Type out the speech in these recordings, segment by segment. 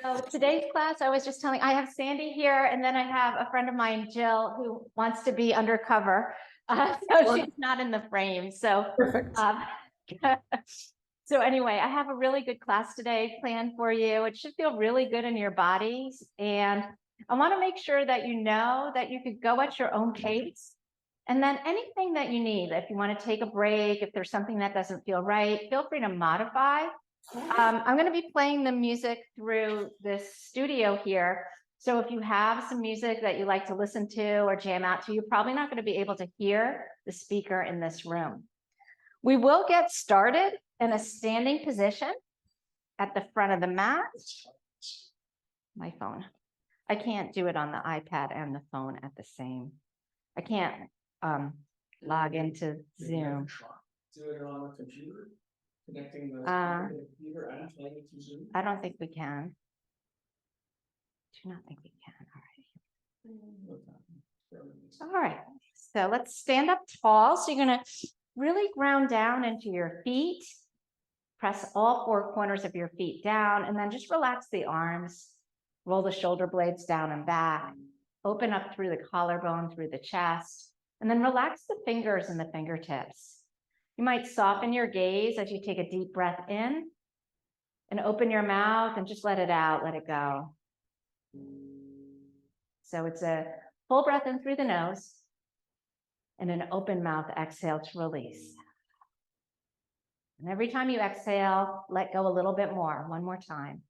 So today's class, I was just telling, I have Sandy here, and then I have a friend of mine, Jill, who wants to be undercover. So she's not in the frame. So, Perfect. so anyway, I have a really good class today planned for you. It should feel really good in your bodies. And I want to make sure that you know that you could go at your own pace. And then anything that you need, if you want to take a break, if there's something that doesn't feel right, feel free to modify. I'm going to be playing the music through this studio here. So if you have some music that you like to listen to or jam out to, you're probably not going to be able to hear the speaker in this room. We will get started in a standing position at the front of the mat. My phone. I can't do it on the iPad and the phone at the same. I can't log into Zoom. Do it on the computer, connecting the computer and playing it to Zoom. I don't think we can. Do not think we can. All right. So let's stand up tall. So you're going to really ground down into your feet. Press all four corners of your feet down, and then just relax the arms. Roll the shoulder blades down and back. Open up through the collarbone, through the chest, and then relax the fingers and the fingertips. You might soften your gaze as you take a deep breath in and open your mouth and just let it out, let it go. So it's a full breath in through the nose and an open mouth exhale to release. And every time you exhale, let go a little bit more. One more time.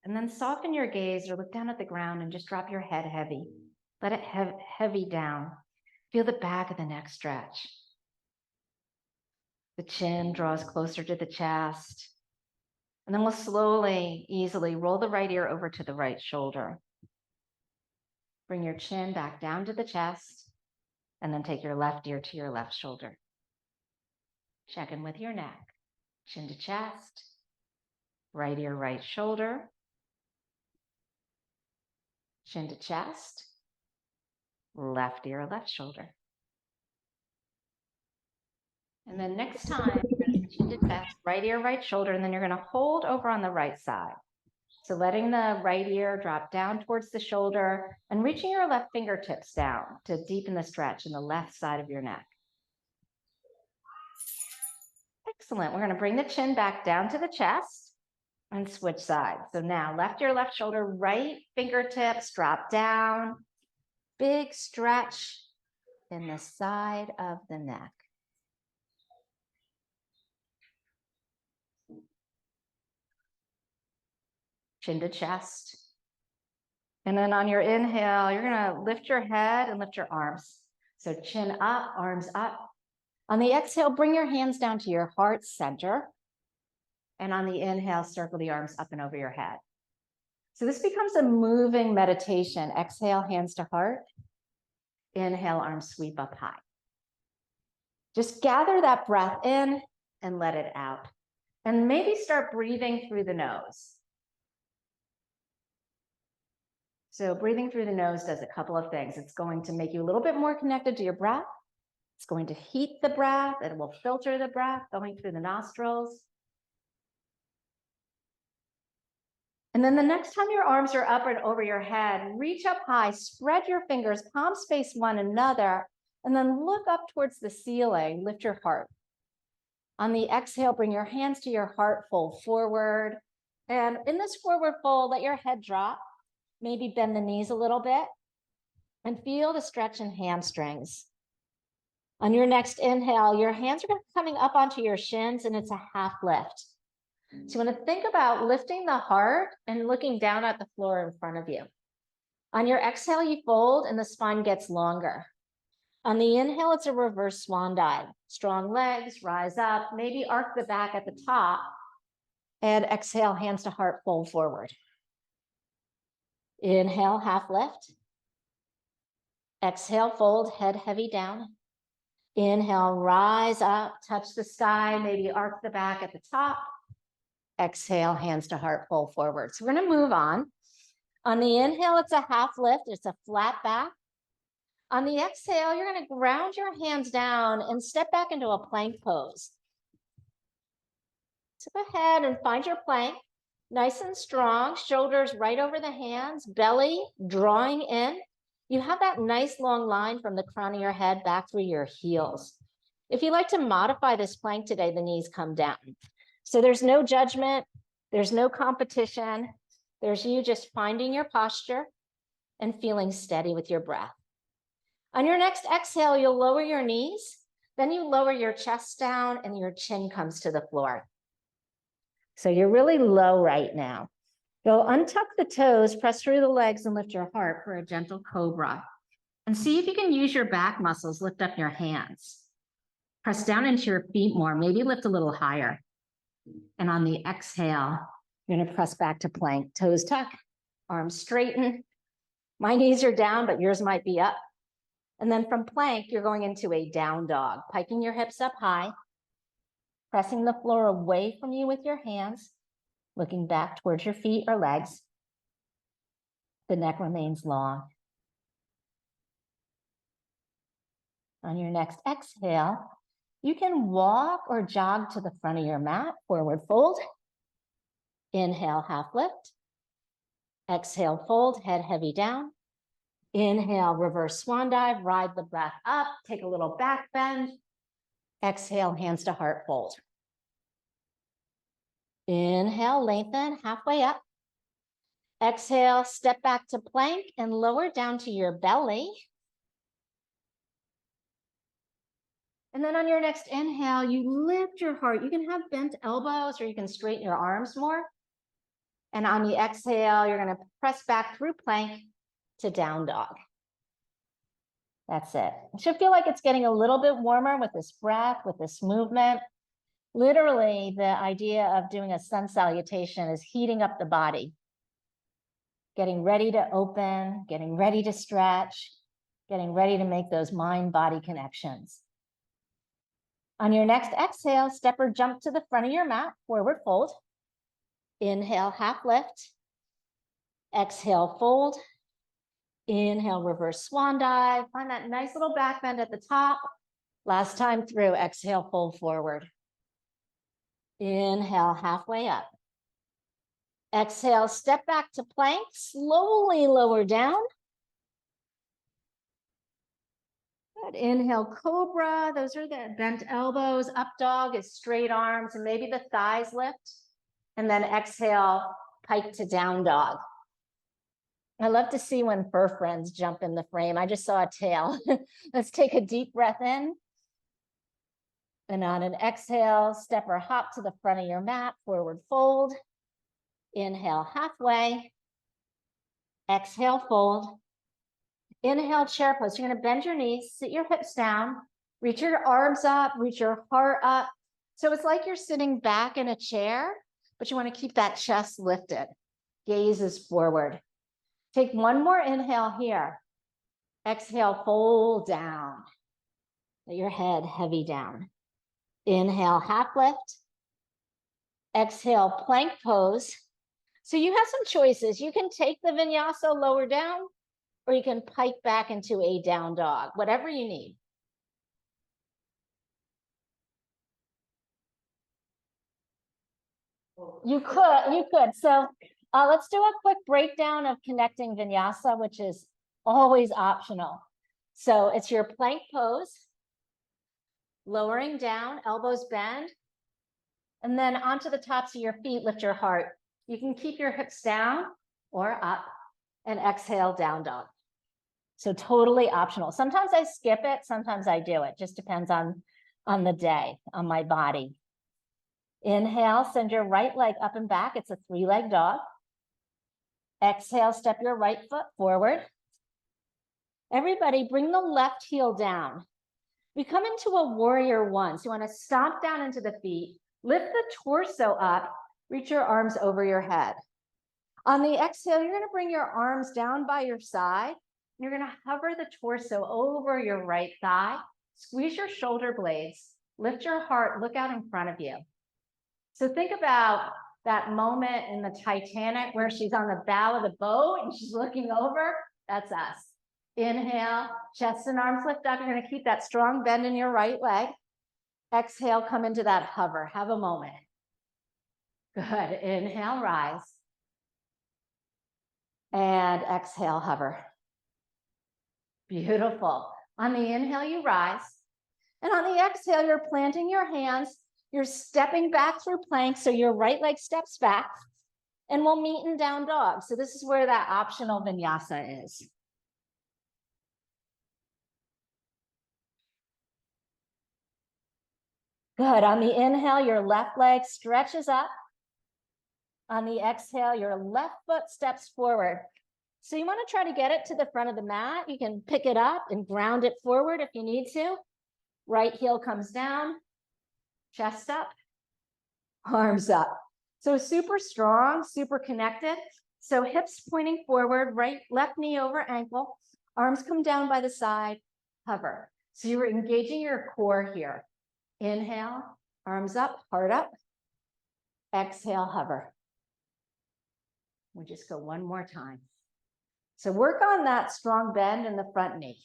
And then soften your gaze or look down at the ground and just drop your head heavy. Let it heavy down. Feel the back of the neck stretch. The chin draws closer to the chest. And then we'll slowly, easily roll the right ear over to the right shoulder. Bring your chin back down to the chest, and then take your left ear to your left shoulder. Check in with your neck. Chin to chest, right ear, right shoulder. Chin to chest, left ear, left shoulder. And then next time, you're going to chin to chest, right ear, right shoulder, and then you're going to hold over on the right side. So letting the right ear drop down towards the shoulder and reaching your left fingertips down to deepen the stretch in the left side of your neck. Excellent. We're going to bring the chin back down to the chest and switch sides. So now left ear, left shoulder, right fingertips drop down. Big stretch in the side of the neck. Chin to chest. And then on your inhale, you're going to lift your head and lift your arms. So chin up, arms up. On the exhale, bring your hands down to your heart center. And on the inhale, circle the arms up and over your head. So this becomes a moving meditation. Exhale, hands to heart. Inhale, arms sweep up high. Just gather that breath in and let it out. And maybe start breathing through the nose. So breathing through the nose does a couple of things. It's going to make you a little bit more connected to your breath. It's going to heat the breath. It will filter the breath going through the nostrils. And then the next time your arms are up and over your head, reach up high, spread your fingers, palms face one another, and then look up towards the ceiling, lift your heart. On the exhale, bring your hands to your heart, fold forward. And in this forward fold, let your head drop. Maybe bend the knees a little bit and feel the stretch in hamstrings. On your next inhale, your hands are coming up onto your shins and it's a half lift. So you want to think about lifting the heart and looking down at the floor in front of you. On your exhale, you fold and the spine gets longer. On the inhale, it's a reverse swan dive. Strong legs, rise up, maybe arc the back at the top. And exhale, hands to heart, fold forward. Inhale, half lift. Exhale, fold, head heavy down. Inhale, rise up, touch the sky, maybe arc the back at the top. Exhale, hands to heart, fold forward. So we're going to move on. On the inhale, it's a half lift. It's a flat back. On the exhale, you're going to ground your hands down and step back into a plank pose. Tip ahead and find your plank. Nice and strong, shoulders right over the hands, belly drawing in. You have that nice long line from the crown of your head back through your heels. If you like to modify this plank today, the knees come down. So there's no judgment, there's no competition. There's you just finding your posture and feeling steady with your breath. On your next exhale, you'll lower your knees, then you lower your chest down and your chin comes to the floor. So you're really low right now. Go untuck the toes, press through the legs and lift your heart for a gentle cobra. And see if you can use your back muscles, lift up your hands. Press down into your feet more, maybe lift a little higher. And on the exhale, you're gonna press back to plank, toes tuck, arms straighten. My knees are down, but yours might be up. And then from plank, you're going into a down dog, piking your hips up high, pressing the floor away from you with your hands, looking back towards your feet or legs. The neck remains long. On your next exhale, you can walk or jog to the front of your mat, forward fold. Inhale, half lift. Exhale, fold, head heavy down. Inhale, reverse swan dive, ride the breath up, take a little back bend. Exhale, hands to heart fold. Inhale, lengthen, halfway up. Exhale, step back to plank and lower down to your belly. And then on your next inhale, you lift your heart. You can have bent elbows or you can straighten your arms more. And on the exhale, you're gonna press back through plank to down dog. That's it. It should feel like it's getting a little bit warmer with this breath, with this movement. Literally, the idea of doing a sun salutation is heating up the body, getting ready to open, getting ready to stretch, getting ready to make those mind-body connections. On your next exhale, step or jump to the front of your mat, forward fold. Inhale, half lift. Exhale, fold. Inhale, reverse swan dive. Find that nice little back bend at the top. Last time through, exhale, fold forward. Inhale, halfway up. Exhale, step back to plank, slowly lower down. Good. Inhale, cobra. Those are the bent elbows. Up dog is straight arms and maybe the thighs lift. And then exhale, pike to down dog. I love to see when fur friends jump in the frame. I just saw a tail. Let's take a deep breath in. And on an exhale, step or hop to the front of your mat, forward fold. Inhale, halfway. Exhale, fold. Inhale, chair pose. You're gonna bend your knees, sit your hips down, reach your arms up, reach your heart up. So it's like you're sitting back in a chair, but you wanna keep that chest lifted. Gaze is forward. Take one more inhale here. Exhale, fold down. Let your head heavy down. Inhale, half lift. Exhale, plank pose. So you have some choices. You can take the vinyasa lower down, or you can pike back into a down dog, whatever you need. You could. So let's do a quick breakdown of connecting vinyasa, which is always optional. So it's your plank pose, lowering down, elbows bend, and then onto the tops of your feet, lift your heart. You can keep your hips down or up and exhale, down dog. So totally optional. Sometimes I skip it, sometimes I do it. Just depends on the day, on my body. Inhale, send your right leg up and back. It's a 3-leg dog. Exhale, step your right foot forward. Everybody bring the left heel down. We come into a warrior one. So you want to stomp down into the feet, lift the torso up, reach your arms over your head. On the exhale, you're going to bring your arms down by your side. You're going to hover the torso over your right thigh, squeeze your shoulder blades, lift your heart, look out in front of you. So think about that moment in the Titanic where she's on the bow of the boat and she's looking over. That's us. Inhale, chest and arms lift up. You're going to keep that strong bend in your right leg. Exhale, come into that hover. Have a moment. Good. Inhale, rise. And exhale, hover. Beautiful. On the inhale, you rise. And on the exhale, you're planting your hands. You're stepping back through plank, so your right leg steps back. And we'll meet in down dog. So this is where that optional vinyasa is. Good. On the inhale, your left leg stretches up. On the exhale, your left foot steps forward. So you want to try to get it to the front of the mat. You can pick it up and ground it forward if you need to. Right heel comes down, chest up, arms up. So super strong, super connected. So hips pointing forward, right, left knee over ankle, arms come down by the side, hover. So you're engaging your core here. Inhale, arms up, heart up. Exhale, hover. We'll just go one more time. So work on that strong bend in the front knee.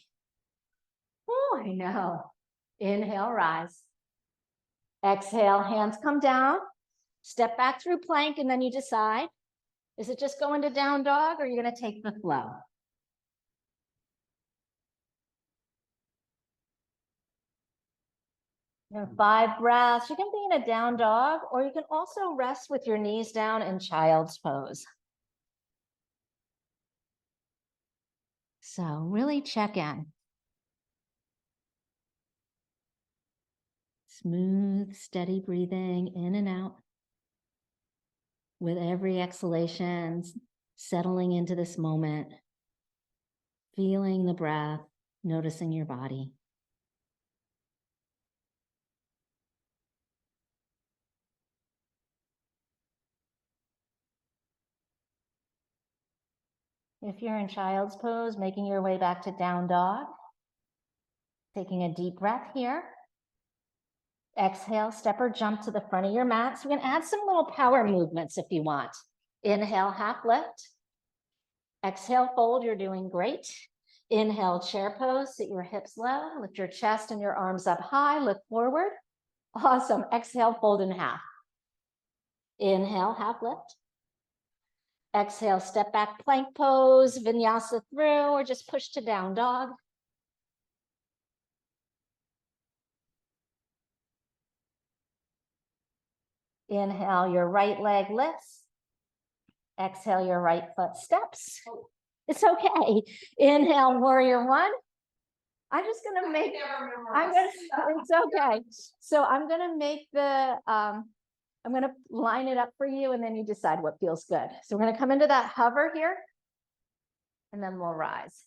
Oh, I know. Inhale, rise. Exhale, hands come down. Step back through plank, and then you decide, is it just going to down dog, or are you going to take the flow? And 5 breaths. You can be in a down dog, or you can also rest with your knees down in child's pose. So really check in. Smooth, steady breathing in and out. With every exhalation, settling into this moment, feeling the breath, noticing your body. If you're in child's pose, making your way back to down dog, taking a deep breath here. Exhale, step or jump to the front of your mat. So we can add some little power movements if you want. Inhale, half lift. Exhale, fold, you're doing great. Inhale, chair pose, sit your hips low, lift your chest and your arms up high, look forward. Awesome. Exhale, fold in half. Inhale, half lift. Exhale, step back, plank pose, vinyasa through, or just push to down dog. Inhale, your right leg lifts. Exhale, your right foot steps. It's okay. Inhale, warrior one. I'm just gonna make, it's okay. So I'm gonna make the, I'm gonna line it up for you and then you decide what feels good. So we're gonna come into that hover here and then we'll rise.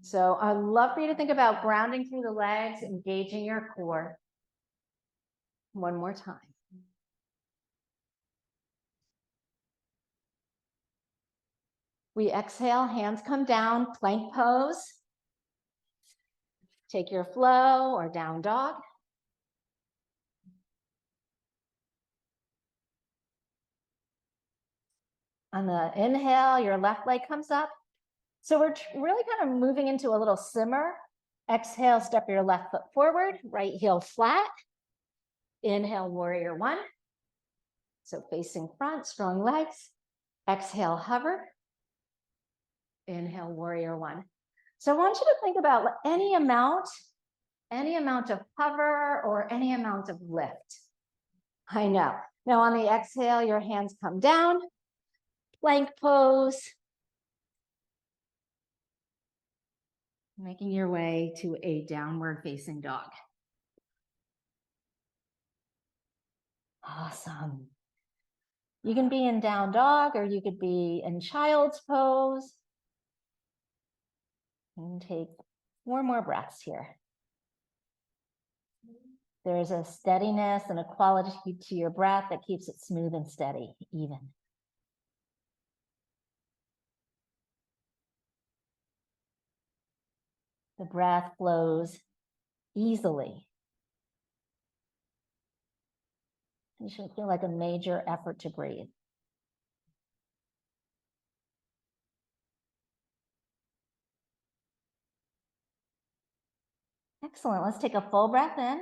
So I'd love for you to think about grounding through the legs, engaging your core. One more time. We exhale, hands come down, plank pose. Take your flow or down dog. On the inhale, your left leg comes up. So we're really kind of moving into a little simmer. Exhale, step your left foot forward, right heel flat. Inhale, warrior one. So facing front, strong legs. Exhale, hover. Inhale, warrior one. So I want you to think about any amount of hover or any amount of lift. I know. Now on the exhale, your hands come down, plank pose. Making your way to a downward facing dog. Awesome. You can be in down dog or you could be in child's pose. And take 4 more breaths here. There's a steadiness and a quality to your breath that keeps it smooth and steady, even. The breath flows easily. You shouldn't feel like a major effort to breathe. Excellent. Let's take a full breath in.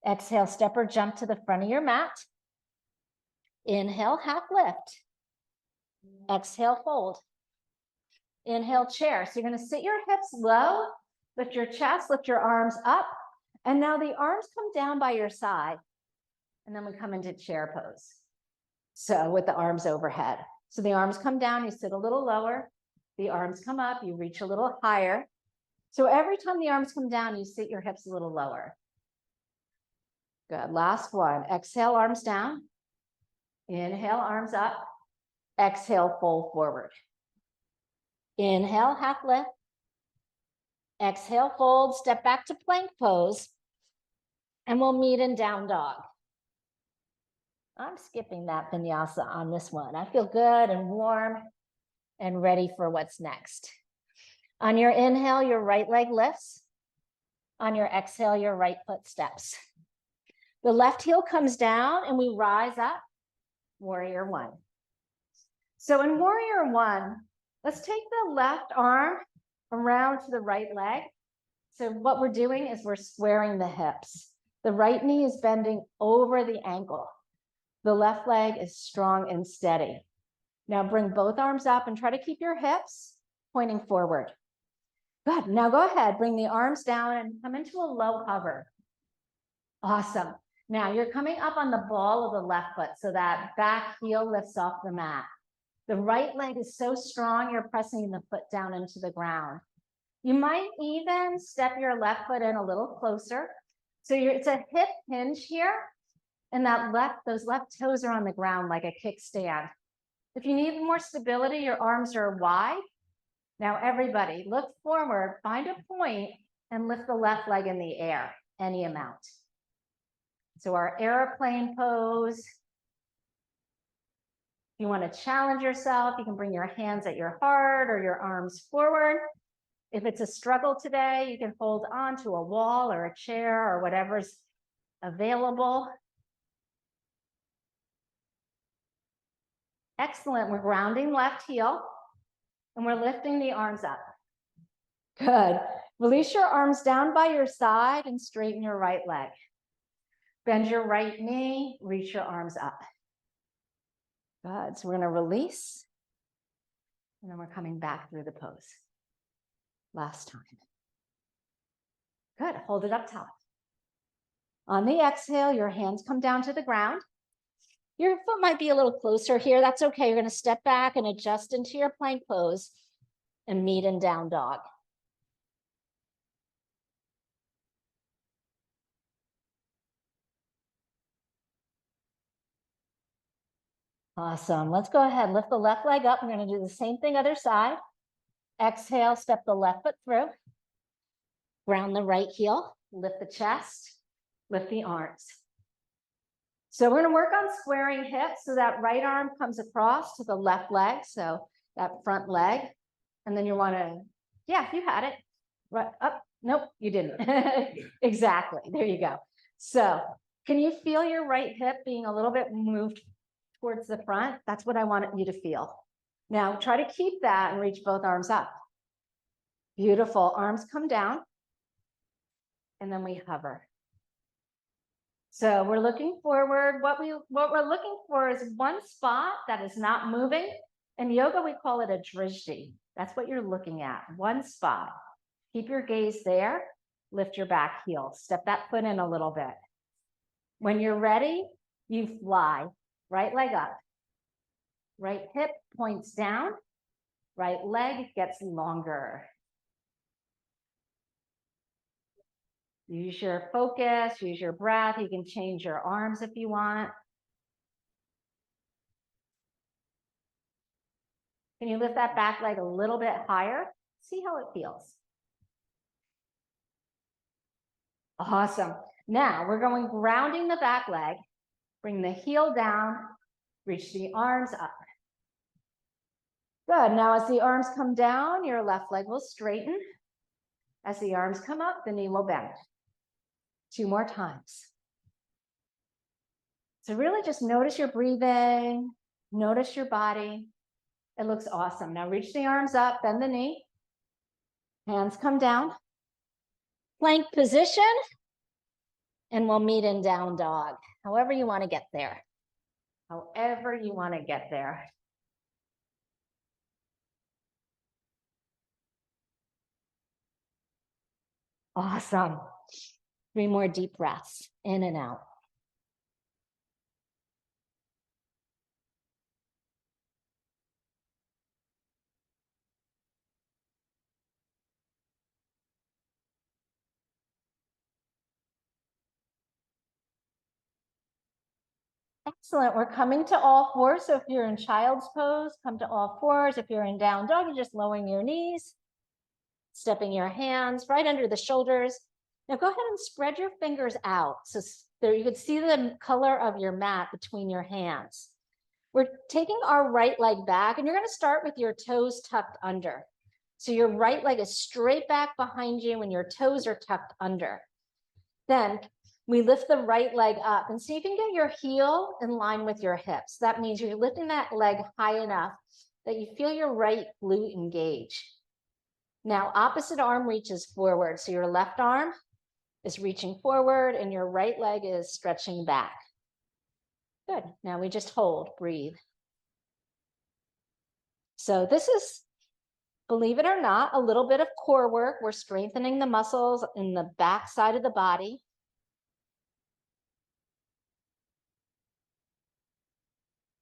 Exhale, step or jump to the front of your mat. Inhale, half lift. Exhale, fold. Inhale, chair. So you're going to sit your hips low, lift your chest, lift your arms up. And now the arms come down by your side. And then we come into chair pose. So with the arms overhead. So the arms come down, you sit a little lower. The arms come up, you reach a little higher. So every time the arms come down, you sit your hips a little lower. Good. Last one. Exhale, arms down. Inhale, arms up. Exhale, fold forward. Inhale, half lift. Exhale, fold, step back to plank pose. And we'll meet in down dog. I'm skipping that vinyasa on this one. I feel good and warm and ready for what's next. On your inhale, your right leg lifts. On your exhale, your right foot steps. The left heel comes down and we rise up, warrior one. So in warrior one, let's take the left arm around to the right leg. So what we're doing is we're squaring the hips. The right knee is bending over the ankle. The left leg is strong and steady. Now bring both arms up and try to keep your hips pointing forward. Good. Now go ahead, bring the arms down and come into a low hover. Awesome. Now you're coming up on the ball of the left foot so that back heel lifts off the mat. The right leg is so strong, you're pressing the foot down into the ground. You might even step your left foot in a little closer. So it's a hip hinge here, and those left toes are on the ground like a kickstand. If you need more stability, your arms are wide. Now everybody, look forward, find a point, and lift the left leg in the air, any amount. So our airplane pose. If you want to challenge yourself, you can bring your hands at your heart or your arms forward. If it's a struggle today, you can hold on to a wall or a chair or whatever's available. Excellent. We're grounding left heel and we're lifting the arms up. Good. Release your arms down by your side and straighten your right leg. Bend your right knee, reach your arms up. Good. So we're going to release and then we're coming back through the pose. Last time. Good. Hold it up top. On the exhale, your hands come down to the ground. Your foot might be a little closer here. That's okay. You're going to step back and adjust into your plank pose and meet in down dog. Awesome. Let's go ahead. Lift the left leg up. We're going to do the same thing other side. Exhale, step the left foot through. Ground the right heel. Lift the chest. Lift the arms. So we're going to work on squaring hips so that right arm comes across to the left leg. So that front leg. And then you want to, yeah, you had it. Right up. Nope, you didn't. Exactly. There you go. So can you feel your right hip being a little bit moved towards the front? That's what I want you to feel. Now try to keep that and reach both arms up. Beautiful. Arms come down. And then we hover. So we're looking forward. What we're looking for is one spot that is not moving. In yoga, we call it a drishti. That's what you're looking at. One spot. Keep your gaze there. Lift your back heel. Step that foot in a little bit. When you're ready, you fly. Right leg up. Right hip points down. Right leg gets longer. Use your focus, use your breath. You can change your arms if you want. Can you lift that back leg a little bit higher? See how it feels. Awesome. Now we're going grounding the back leg. Bring the heel down, reach the arms up. Good. Now as the arms come down, your left leg will straighten. As the arms come up, the knee will bend. 2 more times. So really just notice your breathing, notice your body. It looks awesome. Now reach the arms up, bend the knee. Hands come down. Plank position. and we'll meet in down dog, however you want to get there. However you want to get there. Awesome. 3 more deep breaths, in and out. Excellent. We're coming to all fours. So if you're in child's pose, come to all fours. If you're in down dog, you're just lowering your knees, stepping your hands right under the shoulders. Now go ahead and spread your fingers out. So there you can see the color of your mat between your hands. We're taking our right leg back, and you're going to start with your toes tucked under. So your right leg is straight back behind you and your toes are tucked under. Then we lift the right leg up and see if you can get your heel in line with your hips. That means you're lifting that leg high enough that you feel your right glute engage. Now, opposite arm reaches forward. So your left arm is reaching forward and your right leg is stretching back. Good. Now we just hold, breathe. So this is, believe it or not, a little bit of core work. We're strengthening the muscles in the back side of the body.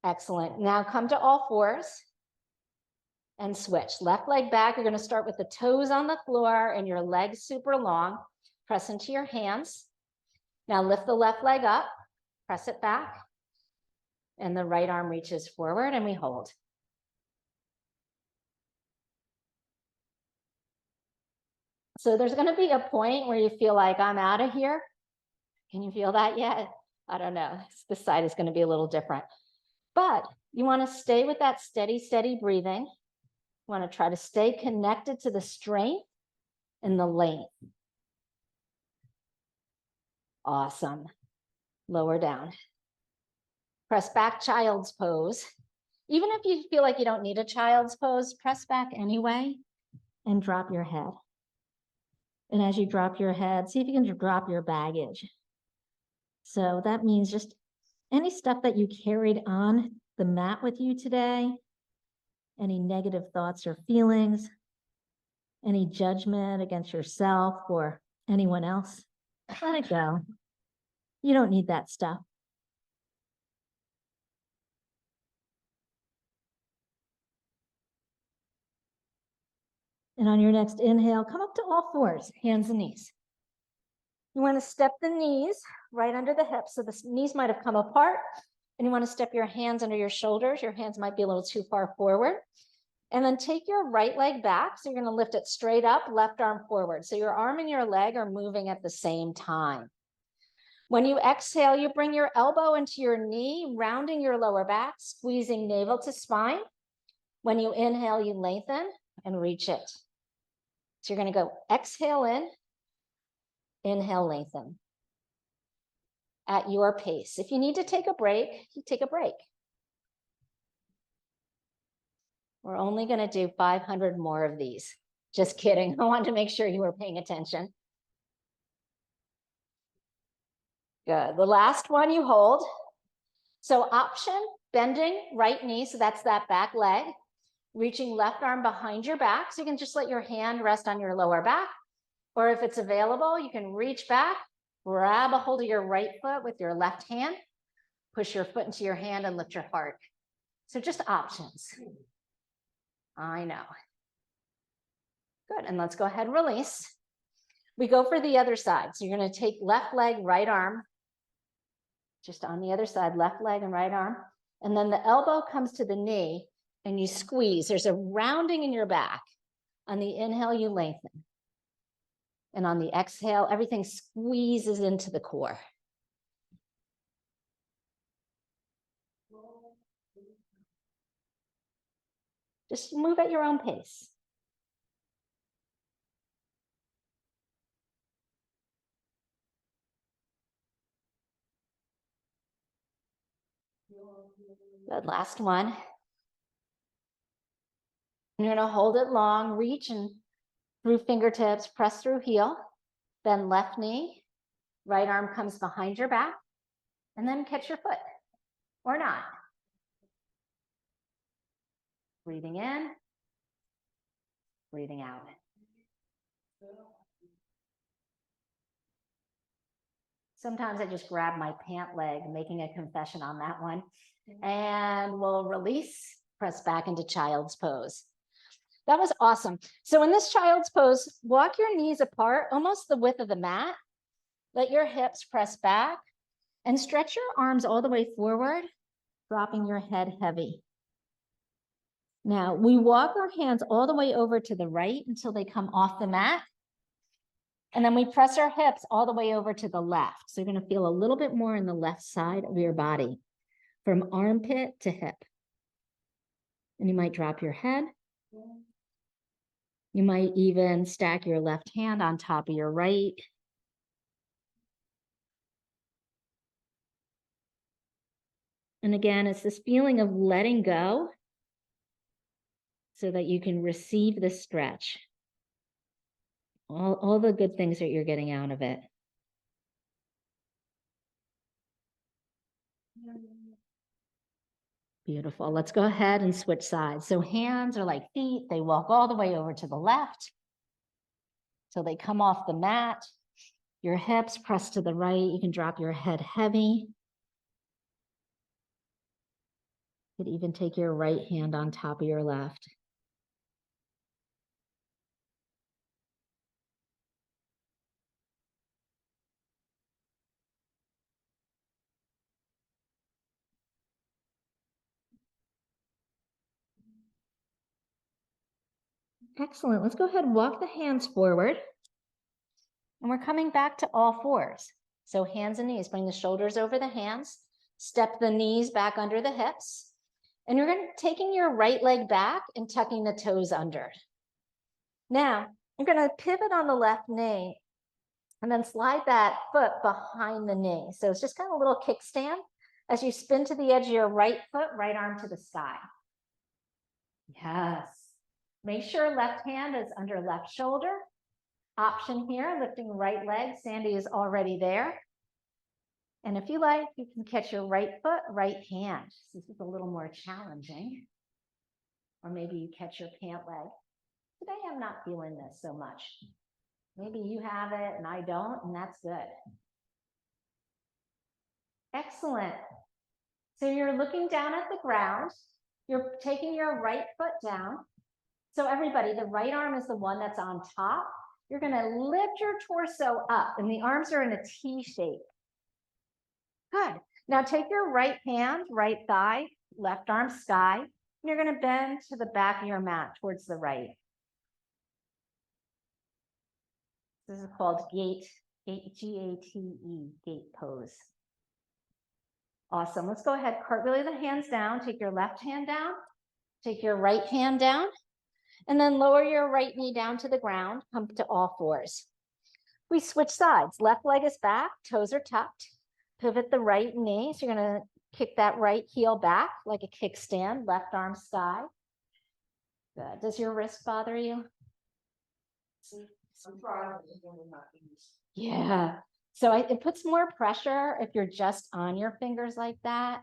Excellent. Now come to all fours and switch. Left leg back. You're going to start with the toes on the floor and your legs super long. Press into your hands. Now lift the left leg up, press it back, and the right arm reaches forward and we hold. So there's going to be a point where you feel like I'm out of here. Can you feel that yet? I don't know. This side is going to be a little different. But you want to stay with that steady breathing. You want to try to stay connected to the strength and the length. Awesome. Lower down. Press back, child's pose. Even if you feel like you don't need a child's pose, press back anyway and drop your head. And as you drop your head, see if you can drop your baggage. So that means just any stuff that you carried on the mat with you today, any negative thoughts or feelings, any judgment against yourself or anyone else, let it go. You don't need that stuff. And on your next inhale, come up to all fours, hands and knees. You want to step the knees right under the hips. So the knees might have come apart. And you want to step your hands under your shoulders. Your hands might be a little too far forward. And then take your right leg back. So you're going to lift it straight up, left arm forward. So your arm and your leg are moving at the same time. When you exhale, you bring your elbow into your knee, rounding your lower back, squeezing navel to spine. When you inhale, you lengthen and reach it. So you're going to go exhale in, inhale, lengthen. At your pace. If you need to take a break, you take a break. We're only going to do 500 more of these. Just kidding. I wanted to make sure you were paying attention. Good. The last one you hold. So option, bending right knee. So that's that back leg. Reaching left arm behind your back. So you can just let your hand rest on your lower back. Or if it's available, you can reach back, grab a hold of your right foot with your left hand, push your foot into your hand and lift your heart. So just options. I know. Good, and let's go ahead and release. We go for the other side. So you're gonna take left leg, right arm, just on the other side, left leg and right arm. And then the elbow comes to the knee and you squeeze. There's a rounding in your back. On the inhale, you lengthen. And on the exhale, everything squeezes into the core. Just move at your own pace. Good, last one. You're gonna hold it long, reach and through fingertips, press through heel, bend left knee, Right arm comes behind your back, and then catch your foot, or not. Breathing in, breathing out. Sometimes I just grab my pant leg, making a confession on that one. And we'll release, press back into child's pose. That was awesome. So in this child's pose, walk your knees apart, almost the width of the mat. Let your hips press back and stretch your arms all the way forward, dropping your head heavy. Now we walk our hands all the way over to the right until they come off the mat. And then we press our hips all the way over to the left. So you're going to feel a little bit more in the left side of your body, from armpit to hip. And you might drop your head. You might even stack your left hand on top of your right. And again, it's this feeling of letting go so that you can receive the stretch. All the good things that you're getting out of it. Beautiful. Let's go ahead and switch sides. So hands are like feet. They walk all the way over to the left. So they come off the mat. Your hips press to the right. You can drop your head heavy. You could even take your right hand on top of your left. Excellent. Let's go ahead and walk the hands forward. And we're coming back to all fours. So hands and knees, bring the shoulders over the hands, step the knees back under the hips. And you're going to taking your right leg back and tucking the toes under. Now, you're going to pivot on the left knee and then slide that foot behind the knee. So it's just kind of a little kickstand as you spin to the edge of your right foot, right arm to the sky. Yes. Make sure left hand is under left shoulder. Option here, lifting right leg. Sandy is already there. And if you like, you can catch your right foot, right hand. This is a little more challenging. Or maybe you catch your pant leg. Today I'm not feeling this so much. Maybe you have it and I don't, and that's good. Excellent. So you're looking down at the ground. You're taking your right foot down. So everybody, the right arm is the one that's on top. You're going to lift your torso up, and the arms are in a T shape. Good. Now take your right hand, right thigh, left arm sky, and you're going to bend to the back of your mat towards the right. This is called gate, G-A-T-E, gate pose. Awesome. Let's go ahead, cartwheel the hands down, take your left hand down, take your right hand down, and then lower your right knee down to the ground, come to all fours. We switch sides. Left leg is back, toes are tucked. Pivot the right knee. So you're going to kick that right heel back like a kickstand, left arm sky. Good. Does your wrist bother you? Yeah. So it puts more pressure if you're just on your fingers like that.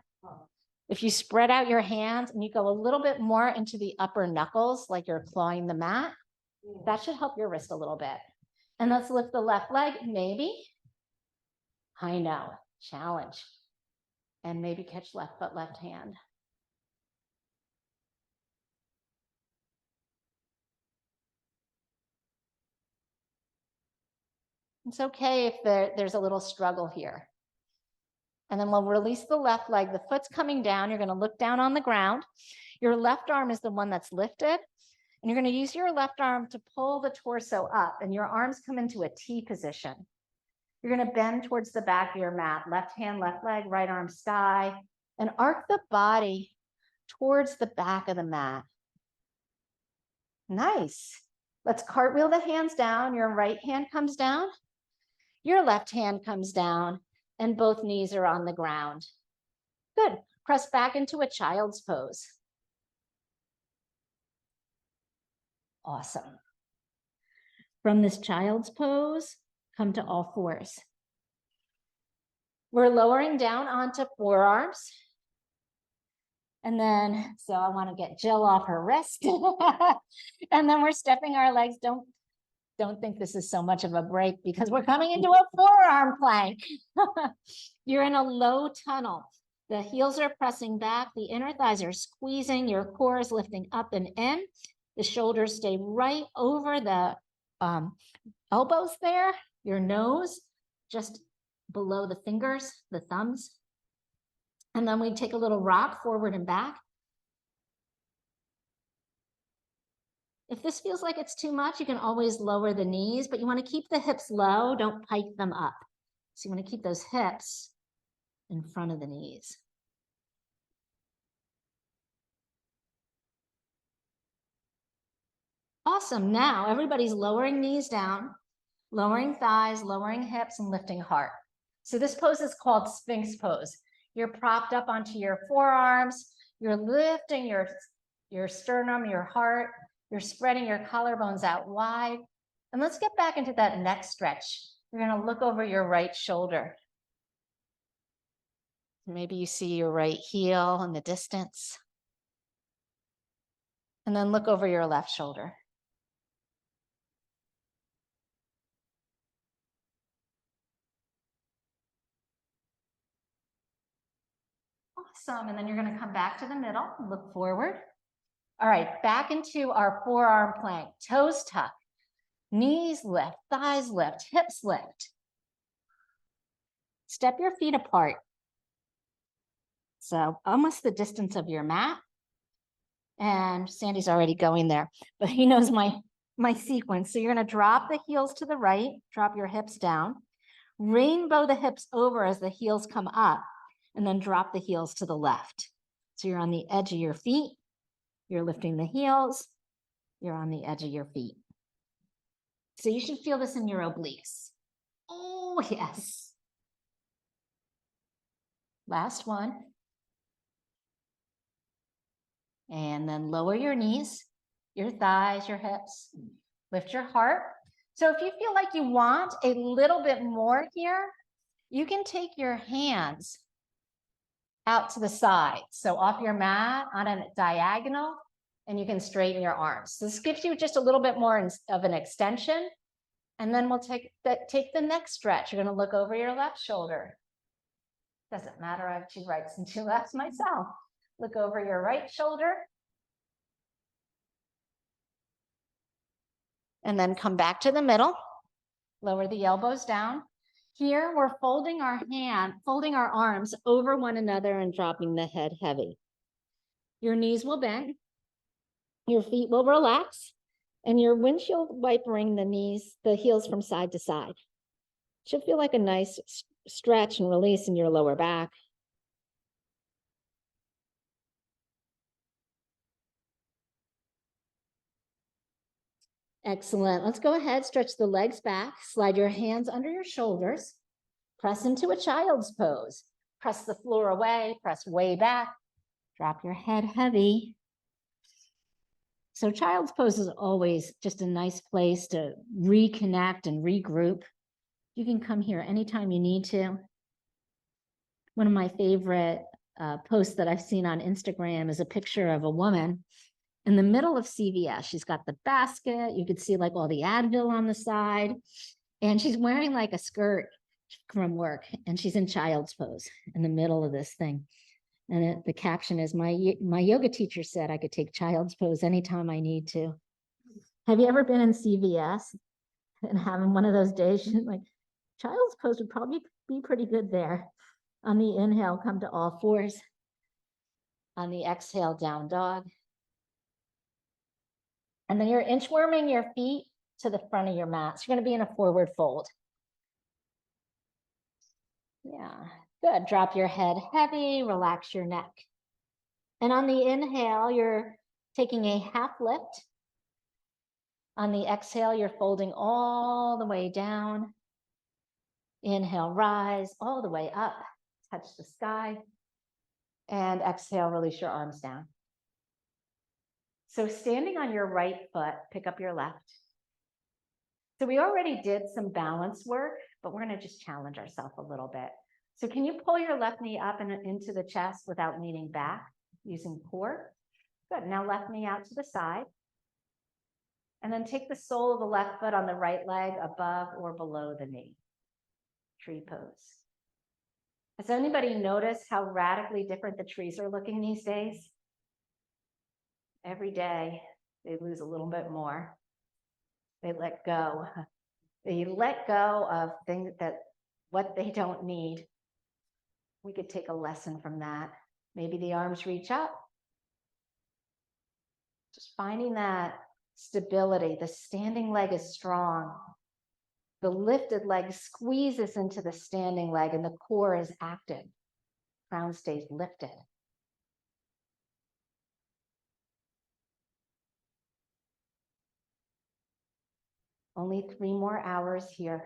If you spread out your hands and you go a little bit more into the upper knuckles, like you're clawing the mat, that should help your wrist a little bit. And let's lift the left leg, maybe. I know, challenge. And maybe catch left foot, left hand. It's okay if there's a little struggle here. And then we'll release the left leg. The foot's coming down. You're going to look down on the ground. Your left arm is the one that's lifted. And you're going to use your left arm to pull the torso up. And your arms come into a T position. You're going to bend towards the back of your mat. Left hand, left leg, right arm sky. And arc the body towards the back of the mat. Nice. Let's cartwheel the hands down. Your right hand comes down. Your left hand comes down. And both knees are on the ground. Good. Press back into a child's pose. Awesome. From this child's pose, come to all fours. We're lowering down onto forearms. And then, so I want to get Jill off her wrist. And then we're stepping our legs. Don't think this is so much of a break because we're coming into a forearm plank. You're in a low tunnel. The heels are pressing back. The inner thighs are squeezing. Your core is lifting up and in. The shoulders stay right over the elbows there. Your nose just below the fingers, the thumbs. And then we take a little rock forward and back. If this feels like it's too much, you can always lower the knees, but you want to keep the hips low. Don't pike them up. So you want to keep those hips in front of the knees. Awesome. Now everybody's lowering knees down, lowering thighs, lowering hips, and lifting heart. So this pose is called Sphinx pose. You're propped up onto your forearms. You're lifting your sternum, your heart. You're spreading your collarbones out wide. And let's get back into that neck stretch. You're going to look over your right shoulder. Maybe you see your right heel in the distance. And then look over your left shoulder. Awesome. And then you're going to come back to the middle, look forward. All right, back into our forearm plank. Toes tuck, knees lift, thighs lift, hips lift. Step your feet apart. So almost the distance of your mat. And Sandy's already going there, but he knows my sequence. So you're going to drop the heels to the right, drop your hips down, rainbow the hips over as the heels come up, and then drop the heels to the left. So you're on the edge of your feet. You're lifting the heels. You're on the edge of your feet. So you should feel this in your obliques. Oh, yes. Last one. And then lower your knees, your thighs, your hips. Lift your heart. So if you feel like you want a little bit more here, you can take your hands out to the side. So off your mat on a diagonal, and you can straighten your arms. This gives you just a little bit more of an extension. And then we'll take the next stretch. You're going to look over your left shoulder. Doesn't matter, I have 2 rights and 2 lefts myself. Look over your right shoulder. And then come back to the middle. Lower the elbows down. Here, we're folding our arms over one another and dropping the head heavy. Your knees will bend. Your feet will relax. And you're windshield wipering the heels from side to side. Should feel like a nice stretch and release in your lower back. Excellent. Let's go ahead, stretch the legs back, slide your hands under your shoulders, press into a child's pose. Press the floor away, press way back, drop your head heavy. So child's pose is always just a nice place to reconnect and regroup. You can come here anytime you need to. One of my favorite posts that I've seen on Instagram is a picture of a woman in the middle of CVS. She's got the basket. You could see like all the Advil on the side. And she's wearing like a skirt from work. And she's in child's pose in the middle of this thing. And the caption is, my yoga teacher said I could take child's pose anytime I need to. Have you ever been in CVS and having one of those days? Like, child's pose would probably be pretty good there. On the inhale, come to all fours. On the exhale, down dog. And then you're inchworming your feet to the front of your mat. So you're going to be in a forward fold. Yeah, good. Drop your head heavy, relax your neck. And on the inhale, you're taking a half lift. On the exhale, you're folding all the way down. Inhale, rise all the way up, touch the sky. And exhale, release your arms down. So standing on your right foot, pick up your left. So we already did some balance work, but we're going to just challenge ourselves a little bit. So can you pull your left knee up and into the chest without leaning back using core? Good. Now left knee out to the side. And then take the sole of the left foot on the right leg above or below the knee. Tree pose. Has anybody noticed how radically different the trees are looking these days? Every day they lose a little bit more. They let go. They let go of things that what they don't need. We could take a lesson from that. Maybe the arms reach up. Just finding that stability. The standing leg is strong. The lifted leg squeezes into the standing leg and the core is active. Crown stays lifted. Only 3 more hours here.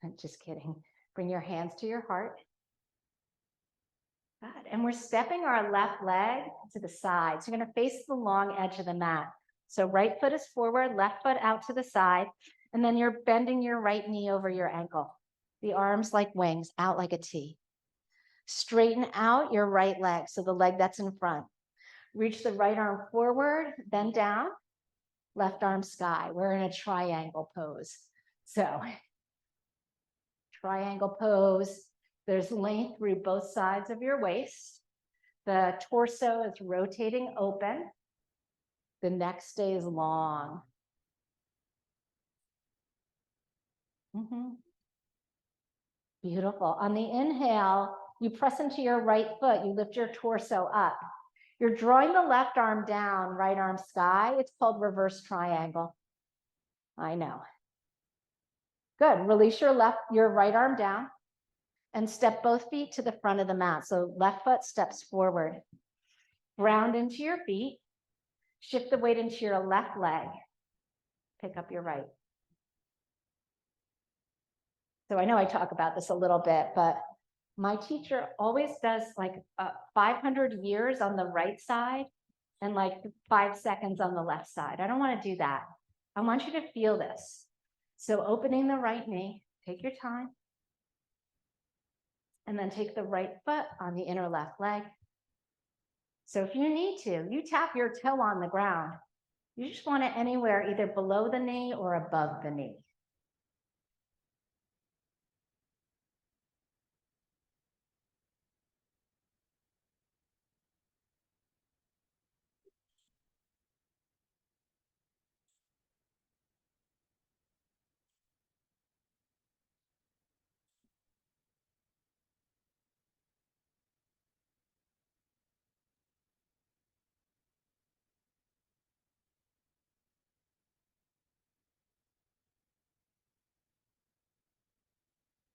I'm just kidding. Bring your hands to your heart. Good. And we're stepping our left leg to the side. So you're going to face the long edge of the mat. So right foot is forward, left foot out to the side. And then you're bending your right knee over your ankle. The arms like wings, out like a T. Straighten out your right leg, so the leg that's in front. Reach the right arm forward, then down. Left arm sky. We're in a triangle pose. So triangle pose. There's length through both sides of your waist. The torso is rotating open. The neck stays long. Beautiful. On the inhale, you press into your right foot. You lift your torso up. You're drawing the left arm down, right arm sky. It's called reverse triangle. I know. Good. Release your right arm down and step both feet to the front of the mat. So left foot steps forward. Ground into your feet. Shift the weight into your left leg. Pick up your right. So I know I talk about this a little bit, but my teacher always does like 500 years on the right side and like 5 seconds on the left side. I don't want to do that. I want you to feel this. So opening the right knee, take your time. And then take the right foot on the inner left leg. So if you need to, you tap your toe on the ground. You just want it anywhere, either below the knee or above the knee.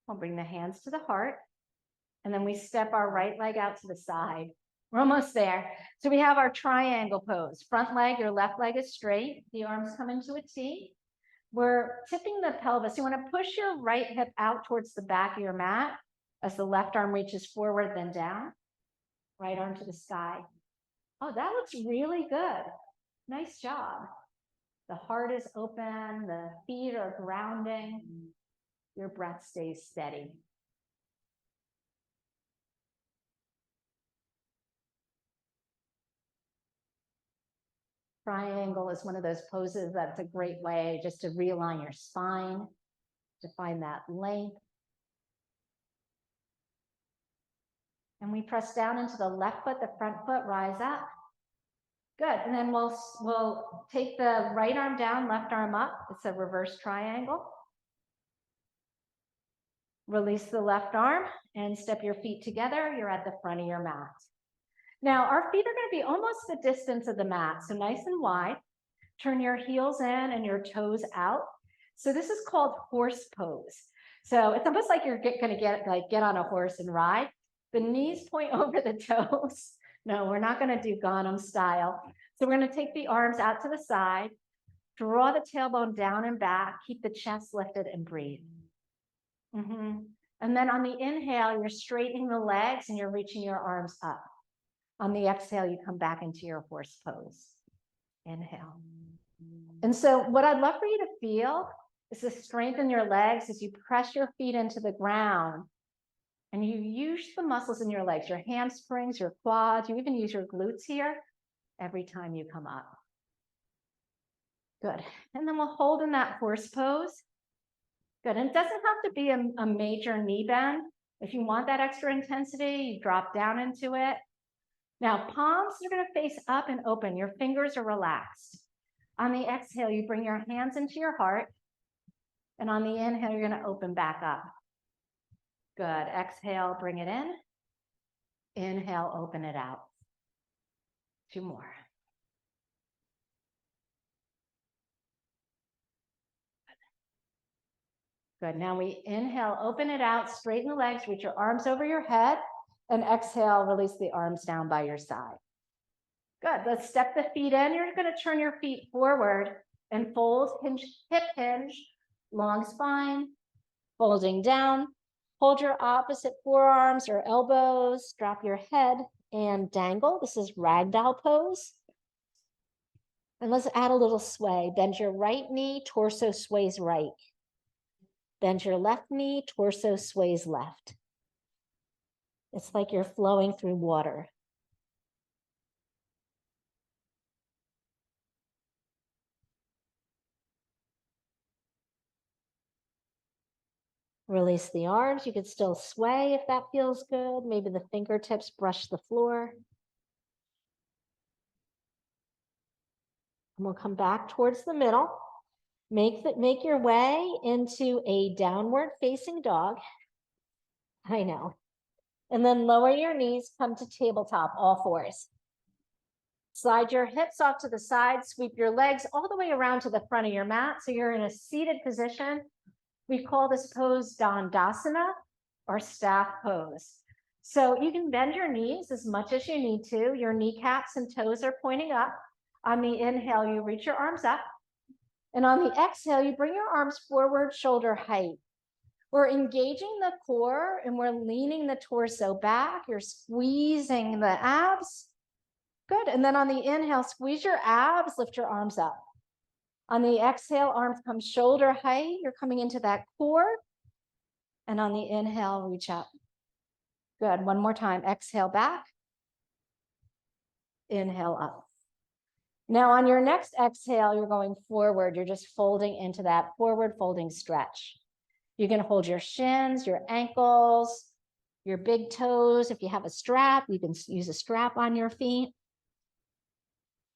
We'll bring the hands to the heart. And then we step our right leg out to the side. We're almost there. So we have our triangle pose. Front leg, your left leg is straight. The arms come into a T. We're tipping the pelvis. You want to push your right hip out towards the back of your mat as the left arm reaches forward, then down. Right arm to the sky. Oh, that looks really good. Nice job. The heart is open. The feet are grounding. Your breath stays steady. Triangle is one of those poses that's a great way just to realign your spine, to find that length. And we press down into the left foot, the front foot, rise up. Good. And then we'll take the right arm down, left arm up. It's a reverse triangle. Release the left arm and step your feet together. You're at the front of your mat. Now, our feet are going to be almost the distance of the mat, so nice and wide. Turn your heels in and your toes out. So this is called horse pose. So it's almost like you're going to get on a horse and ride. The knees point over the toes. No, we're not going to do Gangnam style. So we're going to take the arms out to the side, draw the tailbone down and back, keep the chest lifted and breathe. And then on the inhale, you're straightening the legs and you're reaching your arms up. On the exhale, you come back into your horse pose. Inhale. And so what I'd love for you to feel is to strengthen your legs as you press your feet into the ground And you use the muscles in your legs, your hamstrings, your quads, you even use your glutes here every time you come up. Good. And then we'll hold in that horse pose. Good. And it doesn't have to be a major knee bend. If you want that extra intensity, you drop down into it. Now, palms are going to face up and open. Your fingers are relaxed. On the exhale, you bring your hands into your heart. And on the inhale, you're going to open back up. Good. Exhale, bring it in. Inhale, open it out. 2 more. Good. Now we inhale, open it out, straighten the legs, reach your arms over your head, and exhale, release the arms down by your side. Good. Let's step the feet in. You're going to turn your feet forward and fold, hinge, hip hinge, long spine, folding down. Hold your opposite forearms or elbows, drop your head and dangle. This is ragdoll pose. And let's add a little sway. Bend your right knee, torso sways right. Bend your left knee, torso sways left. It's like you're flowing through water. Release the arms. You could still sway if that feels good. Maybe the fingertips brush the floor. And we'll come back towards the middle. Make your way into a downward facing dog. I know. And then lower your knees, come to tabletop, all fours. Slide your hips off to the side, sweep your legs all the way around to the front of your mat. So you're in a seated position. We call this pose Dandasana or staff pose. So you can bend your knees as much as you need to. Your kneecaps and toes are pointing up. On the inhale, you reach your arms up. And on the exhale, you bring your arms forward, shoulder height. We're engaging the core and we're leaning the torso back. You're squeezing the abs. Good. And then on the inhale, squeeze your abs, lift your arms up. On the exhale, arms come shoulder height. You're coming into that core. And on the inhale, reach up. Good. One more time. Exhale back. Inhale up. Now on your next exhale, you're going forward. You're just folding into that forward folding stretch. You can hold your shins, your ankles, your big toes. If you have a strap, you can use a strap on your feet.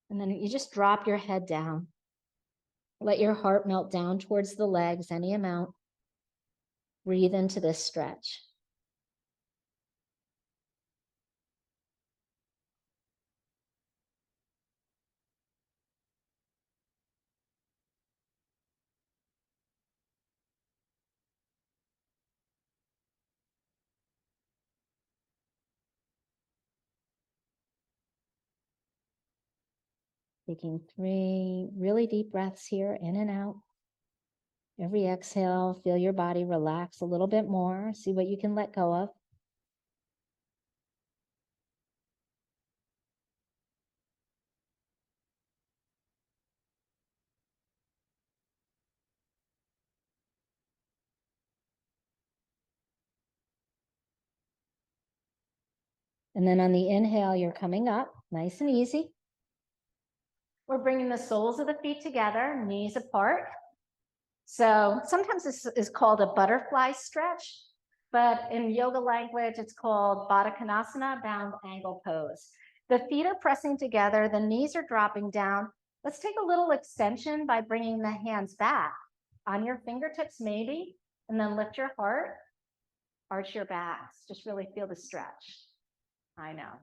And then you just drop your head down. Let your heart melt down towards the legs, any amount. Breathe into this stretch. Taking 3 really deep breaths here, in and out. Every exhale, feel your body relax a little bit more. See what you can let go of. And then on the inhale, you're coming up, nice and easy. We're bringing the soles of the feet together, knees apart. So sometimes this is called a butterfly stretch, but in yoga language, it's called Baddha Konasana, bound angle pose. The feet are pressing together, the knees are dropping down. Let's take a little extension by bringing the hands back on your fingertips maybe, and then lift your heart, arch your backs. Just really feel the stretch. I know.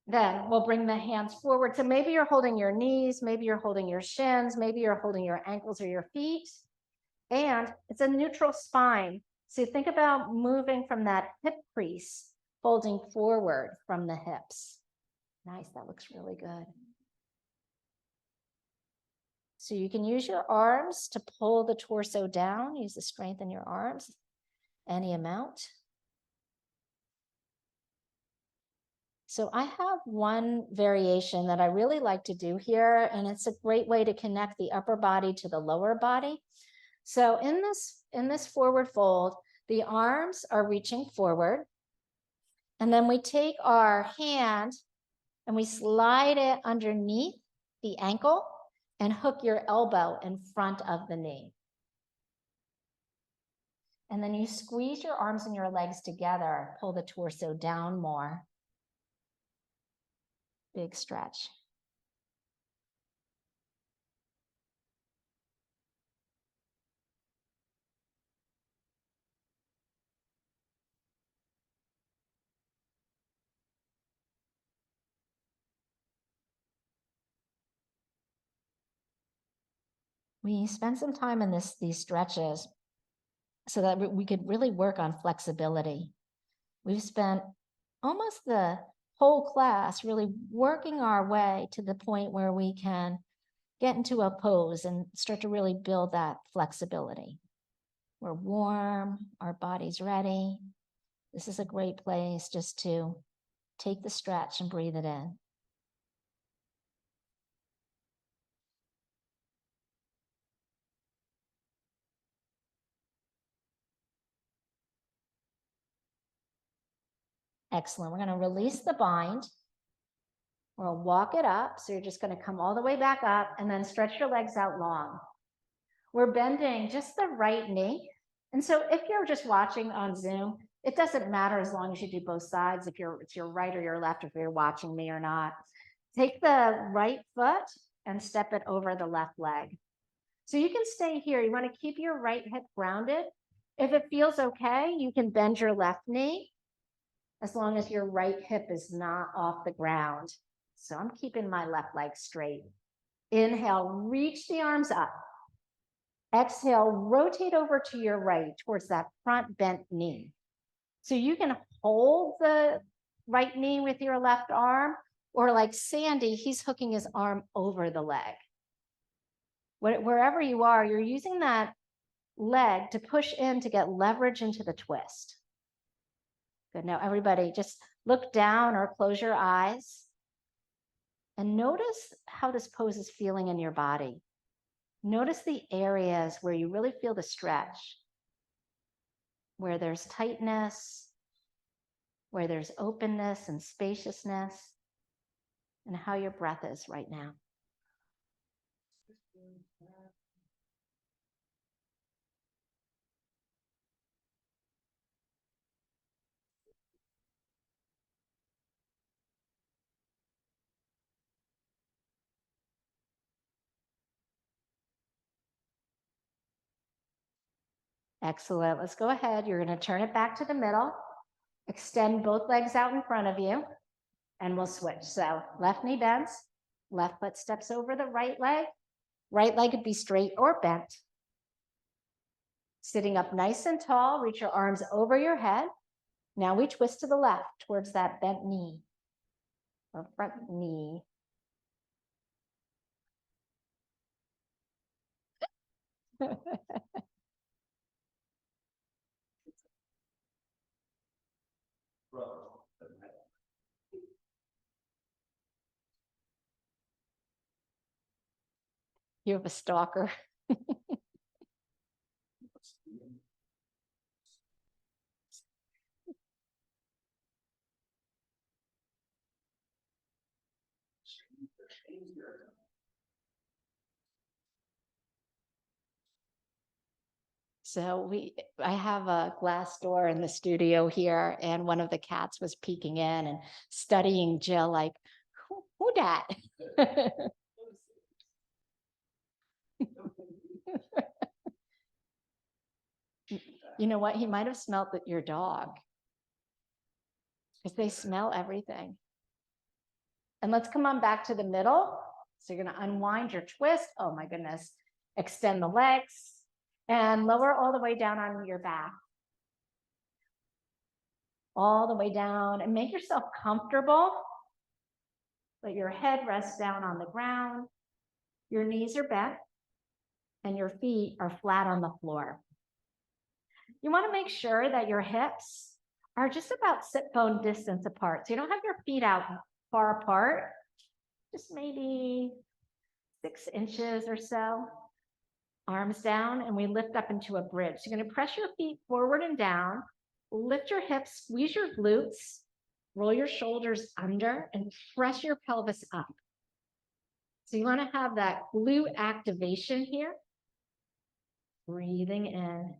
Then we'll bring the hands forward. So maybe you're holding your knees, maybe you're holding your shins, maybe you're holding your ankles or your feet. And it's a neutral spine. So think about moving from that hip crease, folding forward from the hips. Nice, that looks really good. So you can use your arms to pull the torso down, use the strength in your arms, any amount. So I have one variation that I really like to do here, and it's a great way to connect the upper body to the lower body. So in this forward fold, The arms are reaching forward. And then we take our hand and we slide it underneath the ankle and hook your elbow in front of the knee. And then you squeeze your arms and your legs together, pull the torso down more. Big stretch. We spend some time in these stretches so that we could really work on flexibility. We've spent almost the whole class really working our way to the point where we can get into a pose and start to really build that flexibility. We're warm, our body's ready. This is a great place just to take the stretch and breathe it in. Excellent. We're going to release the bind. We'll walk it up. So you're just going to come all the way back up and then stretch your legs out long. We're bending just the right knee. And so if you're just watching on Zoom, it doesn't matter as long as you do both sides, if it's your right or your left, if you're watching me or not. Take the right foot and step it over the left leg. So you can stay here. You want to keep your right hip grounded. If it feels okay, you can bend your left knee as long as your right hip is not off the ground. So I'm keeping my left leg straight. Inhale, reach the arms up. Exhale, rotate over to your right towards that front bent knee. So you can hold the right knee with your left arm, or like Sandy, he's hooking his arm over the leg. Wherever you are, you're using that leg to push in to get leverage into the twist. Good. Now, everybody, just look down or close your eyes and notice how this pose is feeling in your body. Notice the areas where you really feel the stretch, where there's tightness, where there's openness and spaciousness, and how your breath is right now. Excellent. Let's go ahead. You're going to turn it back to the middle. Extend both legs out in front of you, and we'll switch. So left knee bends, left foot steps over the right leg could be straight or bent. Sitting up nice and tall, reach your arms over your head. Now we twist to the left towards that bent knee or front knee. You have a stalker. So I have a glass door in the studio here, and one of the cats was peeking in and studying Jill like, who dat? You know what? He might have smelled your dog, because they smell everything. And let's come on back to the middle. So you're going to unwind your twist. Oh my goodness. Extend the legs and lower all the way down on your back. All the way down, and make yourself comfortable. Let your head rest down on the ground. Your knees are bent and your feet are flat on the floor. You want to make sure that your hips are just about sit bone distance apart. So you don't have your feet out far apart, just maybe 6 inches or so. Arms down, and we lift up into a bridge. So you're going to press your feet forward and down, lift your hips, squeeze your glutes, roll your shoulders under, and press your pelvis up. So you want to have that glute activation here. Breathing in.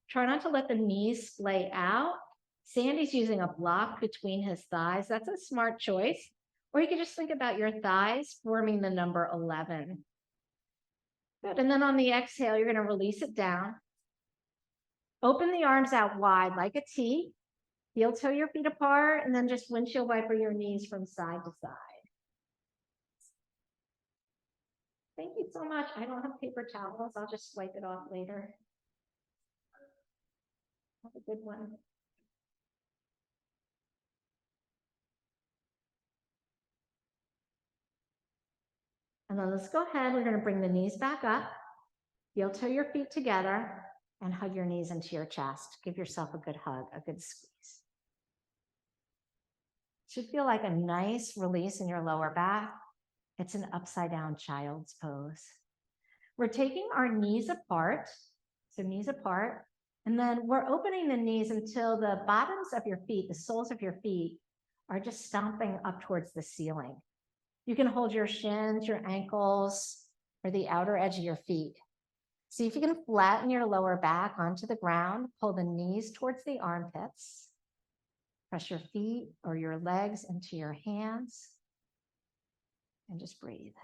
Try not to let the knees splay out. Sandy's using a block between his thighs. That's a smart choice. Or you can just think about your thighs forming the number 11. Good. And then on the exhale, you're going to release it down. Open the arms out wide like a T. Heel toe your feet apart, and then just windshield wiper your knees from side to side. Thank you so much. I don't have paper towels. I'll just wipe it off later. Have a good one. And then let's go ahead. We're going to bring the knees back up. Heel toe your feet together and hug your knees into your chest. Give yourself a good hug, a good squeeze. Should feel like a nice release in your lower back. It's an upside down child's pose. We're taking our knees apart. So knees apart. And then we're opening the knees until the bottoms of your feet, the soles of your feet, are just stomping up towards the ceiling. You can hold your shins, your ankles, or the outer edge of your feet. See if you can flatten your lower back onto the ground, pull the knees towards the armpits, press your feet or your legs into your hands, and just breathe.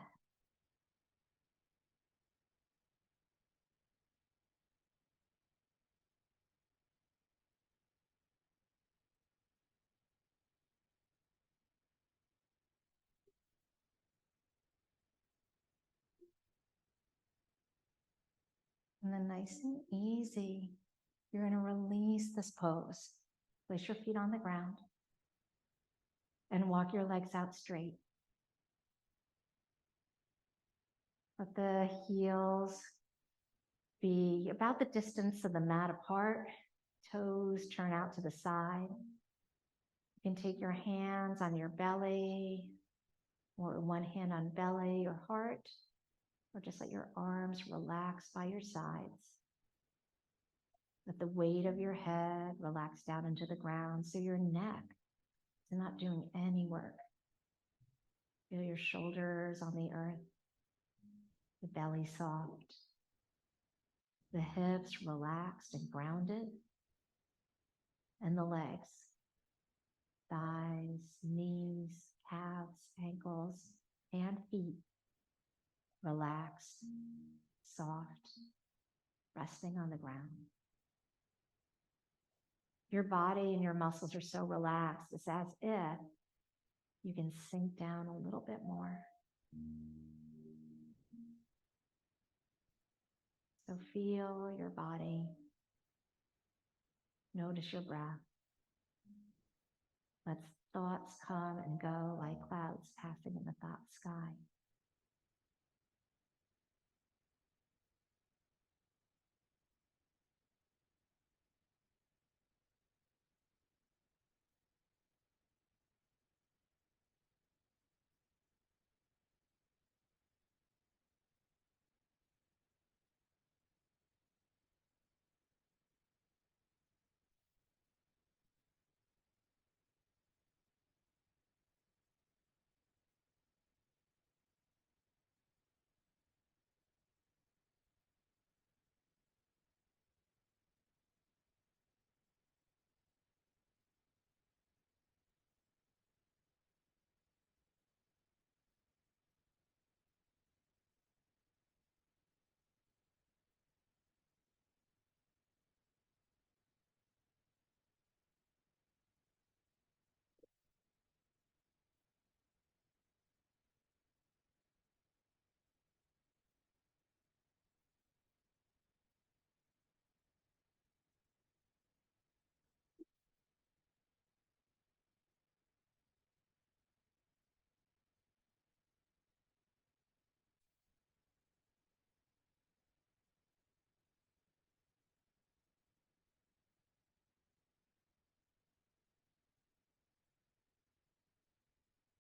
And then nice and easy, you're going to release this pose. Place your feet on the ground and walk your legs out straight. Let the heels be about the distance of the mat apart. Toes turn out to the side. You can take your hands on your belly, or one hand on belly or heart, or just let your arms relax by your sides. Let the weight of your head relax down into the ground so your neck is not doing any work. Feel your shoulders on the earth, the belly soft, the hips relaxed and grounded, and the legs, thighs, knees, calves, ankles, and feet relaxed, soft, resting on the ground. Your body and your muscles are so relaxed. It's as if you can sink down a little bit more. So feel your body. Notice your breath. Let thoughts come and go like clouds passing in the thought sky.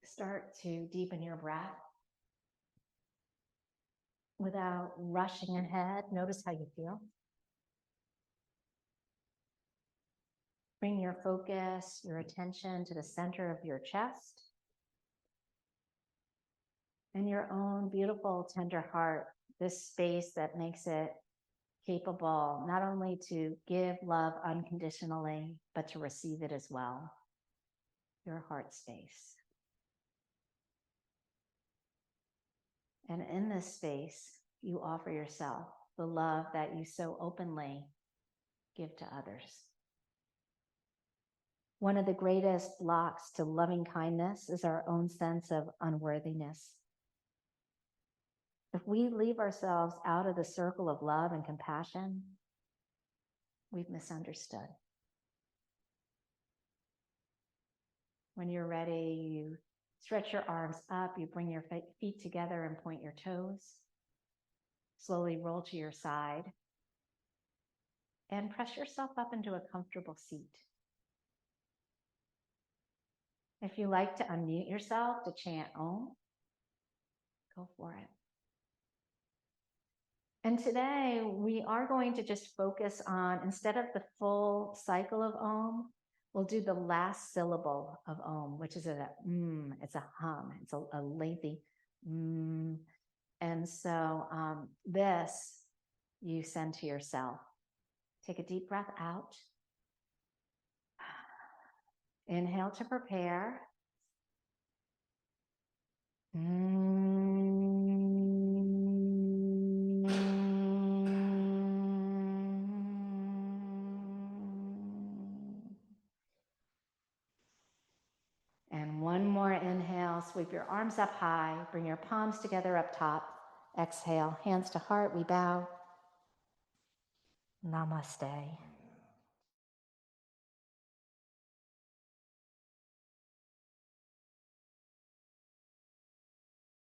Start to deepen your breath. without rushing ahead. Notice how you feel. Bring your focus, your attention to the center of your chest and your own beautiful, tender heart, this space that makes it capable not only to give love unconditionally, but to receive it as well. Your heart space. And in this space, you offer yourself the love that you so openly give to others. One of the greatest blocks to loving kindness is our own sense of unworthiness. If we leave ourselves out of the circle of love and compassion, we've misunderstood. When you're ready, you stretch your arms up, you bring your feet together and point your toes. Slowly roll to your side and press yourself up into a comfortable seat. If you like to unmute yourself to chant Om, go for it. And today we are going to just focus on, instead of the full cycle of Om, we'll do the last syllable of Om, which is it's a hum, it's a lengthy And so this you send to yourself. Take a deep breath out. Inhale to prepare. And one more inhale, sweep your arms up high, bring your palms together up top. Exhale, hands to heart, we bow. Namaste.